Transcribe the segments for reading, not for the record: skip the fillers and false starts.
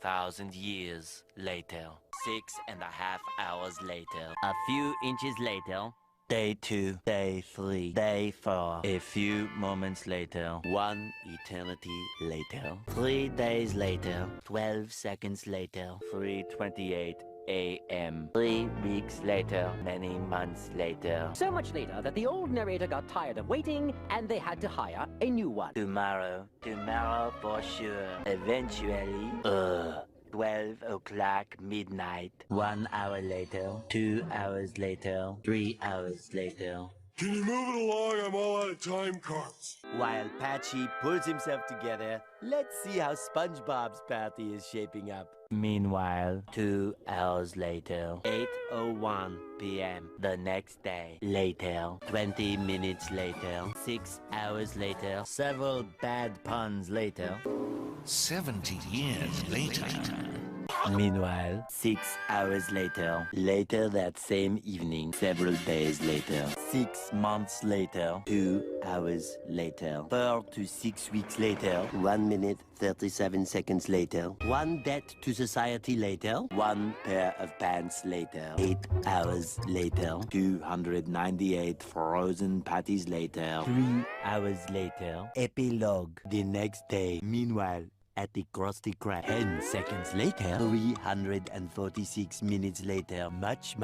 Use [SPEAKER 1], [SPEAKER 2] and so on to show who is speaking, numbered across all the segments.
[SPEAKER 1] 1,000 years later. 6.5 hours later. A few inches later. Day 2, day 3, day 4. A few moments later. 1 eternity later. 3 days later. 12 seconds later. 3:28 a.m. 3 weeks later. Many months later.
[SPEAKER 2] So much later that the old narrator got tired of waiting and they had to hire a new one.
[SPEAKER 1] Tomorrow for sure. Eventually. 12 o'clock midnight. 1 hour later. 2 hours later. 3 hours later.
[SPEAKER 3] Can you move it along? I'm all out of time cards.
[SPEAKER 1] While Patchy pulls himself together, let's see how SpongeBob's party is shaping up. Meanwhile, 2 hours later, 8:01 p.m. the next day. Later, 20 minutes later, 6 hours later, several bad puns later.
[SPEAKER 4] 70 years later.
[SPEAKER 1] Meanwhile, 6 hours later, later that same evening, several days later, 6 months later, 2 hours later, 4 to 6 weeks later, 1 minute, 37 seconds later, 1 debt to society later, 1 pair of pants later, 8 hours later, 298 frozen patties later, 3 hours later, epilogue the next day. Meanwhile, at the Krusty Krab, 10 seconds later, 346 minutes later, much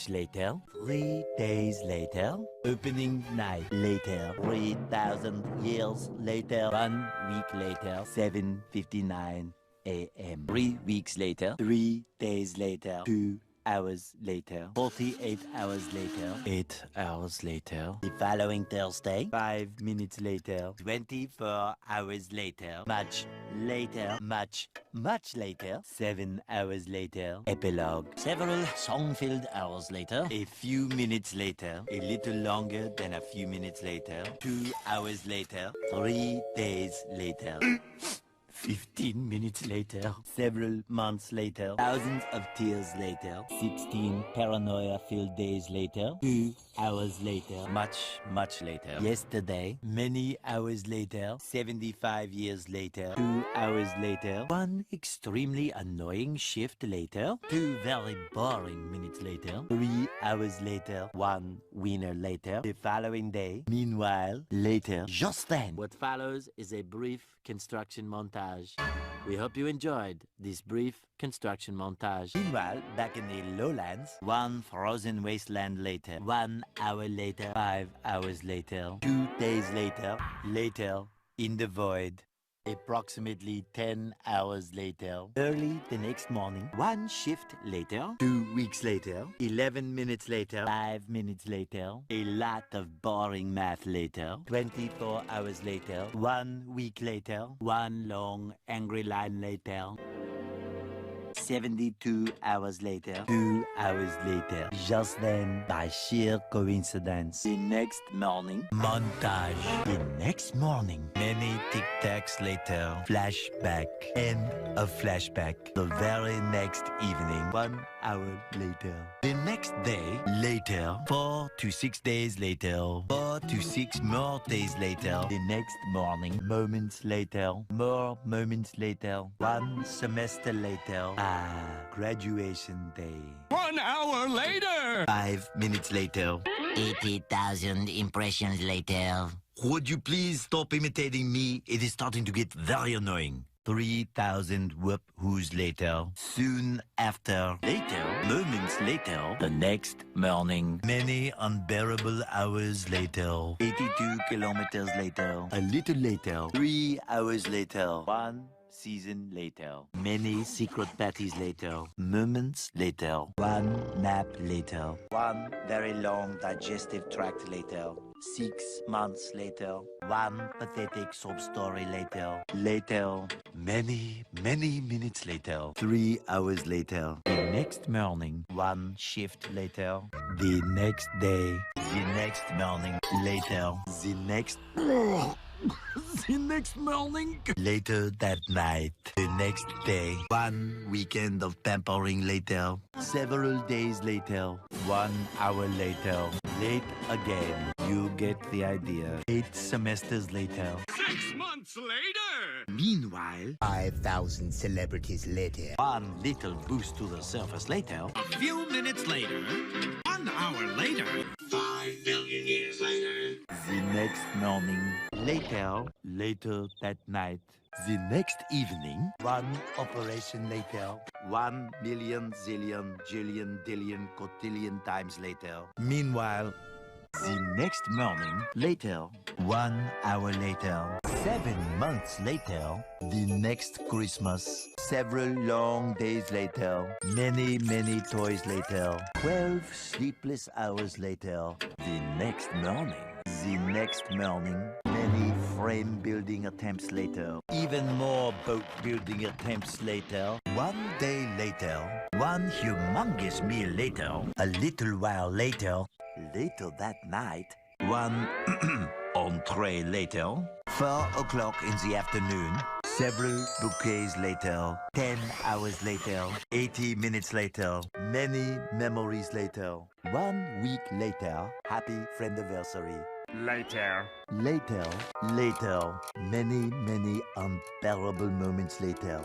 [SPEAKER 1] later, 3 days later, opening night later, 3,000 years later, 1 week later, 7:59 a.m. 3 weeks later, 3 days later, 2 hours later, 48 hours later, 8 hours later, the following Thursday, 5 minutes later, 24 hours later, much later, much later, 7 hours later, epilogue, several song-filled hours later, a few minutes later, a little longer than a few minutes later, 2 hours later, 3 days later. 15 minutes later, several months later, thousands of tears later, 16 paranoia-filled days later, 2 hours later, much later, yesterday, many hours later, 75 years later, 2 hours later, 1 extremely annoying shift later, 2 very boring minutes later, 3 hours later, 1 winner later, the following day, meanwhile, later, just then. What follows is a brief construction montage. We hope you enjoyed this brief construction montage. Meanwhile, back in the lowlands, 1 frozen wasteland later, 1 hour later, 5 hours later, 2 days later, later in the void. Approximately 10 hours later, early the next morning, 1 shift later, 2 weeks later, 11 minutes later, 5 minutes later, a lot of boring math later, 24 hours later, 1 week later, 1 long angry line later, 72 hours later, 2 hours later. Just then, by sheer coincidence, the next morning, montage. The next morning, many tic-tacs later, flashback, end of flashback. The very next evening, 1 hour later. The next day, later, 4 to 6 days later, 4 to 6 more days later. The next morning, moments later, more moments later, 1 semester later. Graduation day.
[SPEAKER 4] 1 hour later!
[SPEAKER 1] 5 minutes later.
[SPEAKER 5] 80,000 impressions later.
[SPEAKER 1] Would you please stop imitating me? It is starting to get very annoying. 3,000 whoop-whoos later. Soon after. Later. Moments later. The next morning. Many unbearable hours later. 82 kilometers later. A little later. 3 hours later. 1 season later. Many secret parties later. Moments later. 1 nap later. 1 very long digestive tract later. 6 months later. 1 pathetic sob story later. Later. Many minutes later. 3 hours later. The next morning. 1 shift later. The next day. The next morning. Later. The next... The next morning. Later that night. The next day. 1 weekend of pampering later. Several days later. 1 hour later. Late again. You get the idea. 8 semesters later.
[SPEAKER 4] 6 months months later.
[SPEAKER 1] Meanwhile,
[SPEAKER 6] 5,000 celebrities later.
[SPEAKER 1] one little boost to the surface later.
[SPEAKER 4] A few minutes later. 1 hour later. 5 million years later.
[SPEAKER 1] The next morning, later that night. The next evening, one operation later. 1 million, zillion, jillion, dillion, cotillion times later. Meanwhile, the next morning, later, 1 hour later, 7 months later, the next Christmas, several long days later, many, many toys later, 12 sleepless hours later, the next morning, many frame building attempts later, even more boat building attempts later, 1 day later, one humongous meal later, a little while later that night, one entree later, 4 o'clock in the afternoon, several bouquets later, 10 hours later, 80 minutes later, many memories later, 1 week later, happy friendiversary. Later, many, many unbearable moments later.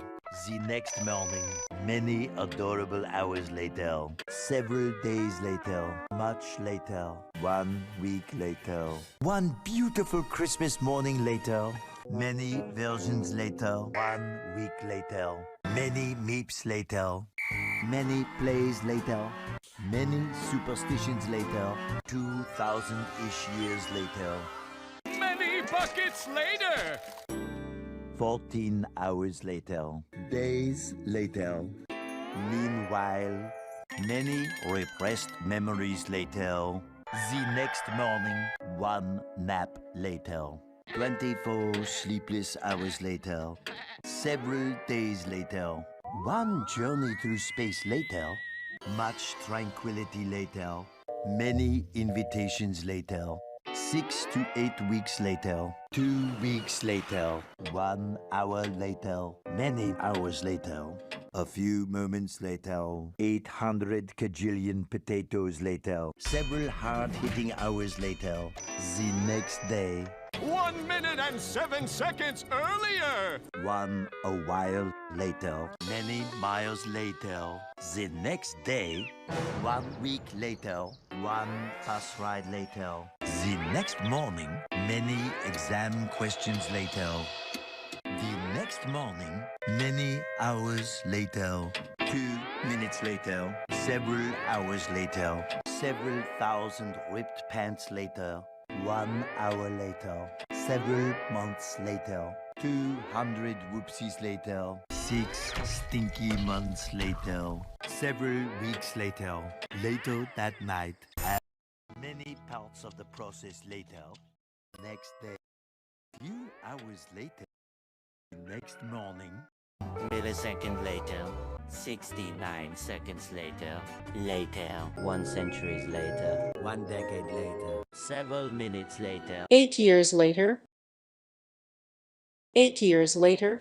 [SPEAKER 1] The next morning, many adorable hours later, several days later, much later, 1 week later, one beautiful Christmas morning later, many versions later, 1 week later, many meeps later, many plays later, many superstitions later, 2,000-ish years later,
[SPEAKER 4] Many buckets later.
[SPEAKER 1] 14 hours later, days later. Meanwhile, many repressed memories later. The next morning, 1 nap later. 24 sleepless hours later. Several days later. 1 journey through space later. Much tranquility later. Many invitations later. 6 to 8 weeks later, 2 weeks later, 1 hour later, many hours later, a few moments later, 800 kajillion potatoes later, several hard-hitting hours later, the next day,
[SPEAKER 4] 1 minute and 7 seconds earlier.
[SPEAKER 1] a while later, many miles later, the next day, 1 week later, 1 bus ride later, the next morning, many exam questions later, the next morning, many hours later, 2 minutes later, several hours later, several thousand ripped pants later, 1 hour later, several months later, 200 whoopsies later, 6 stinky months later, several weeks later, later that night, and many parts of the process later, next day, few hours later, next morning,
[SPEAKER 5] Millisecond later. 69 seconds later.
[SPEAKER 2] 1 century later.
[SPEAKER 1] 1 decade later,
[SPEAKER 5] Several minutes later.
[SPEAKER 7] 8 years later. 8 years later.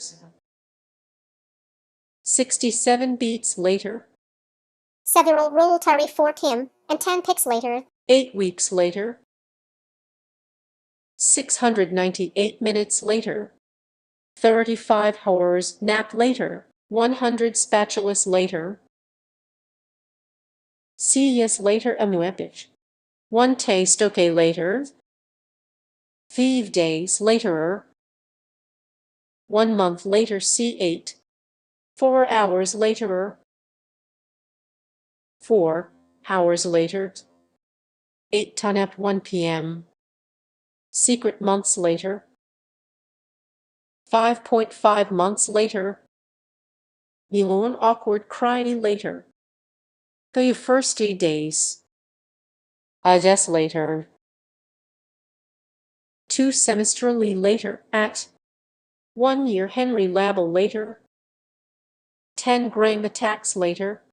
[SPEAKER 7] 67 beats later.
[SPEAKER 8] Several roll-tarry for Kim, and 10 picks later.
[SPEAKER 7] 8 weeks later. 698 minutes later. 35 hours nap later. 100 spatulas later. CS later amuepich. 1 taste okay later. 5 days later. 1 month later C8. 4 hours later. 4 hours later. 8 ton at 1 p.m. Secret months later. 5.5 months later. Milon awkward crying later. The first 8 days. A des later. 2 semesterly later at 1 year Henry Label later. 10 gram attacks later.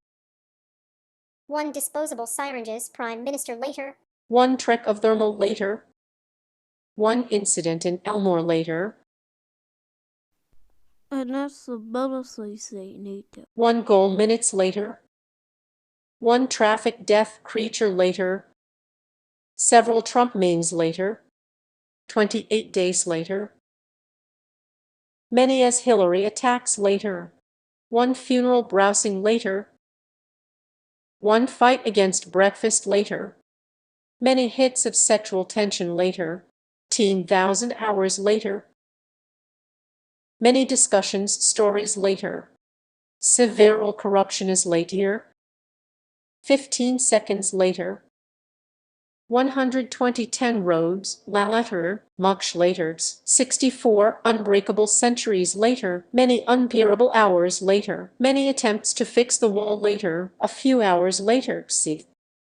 [SPEAKER 8] 1 disposable syringes Prime Minister later.
[SPEAKER 7] 1 trek of thermal later. 1 incident in Elmore later.
[SPEAKER 9] And that's the bonus later.
[SPEAKER 7] 1 goal minutes later. 1 traffic death creature later. Several Trump memes later. 28 days later. Many as Hillary attacks later. One funeral browsing later. One fight against breakfast later. Many hits of sexual tension later. 10,000 hours later. Many discussions stories later. Several corruption is later. 15 seconds later. 120 10 roads later, much later. 64 unbreakable centuries later, many unbearable hours later, many attempts to fix the wall later, a few hours later. See.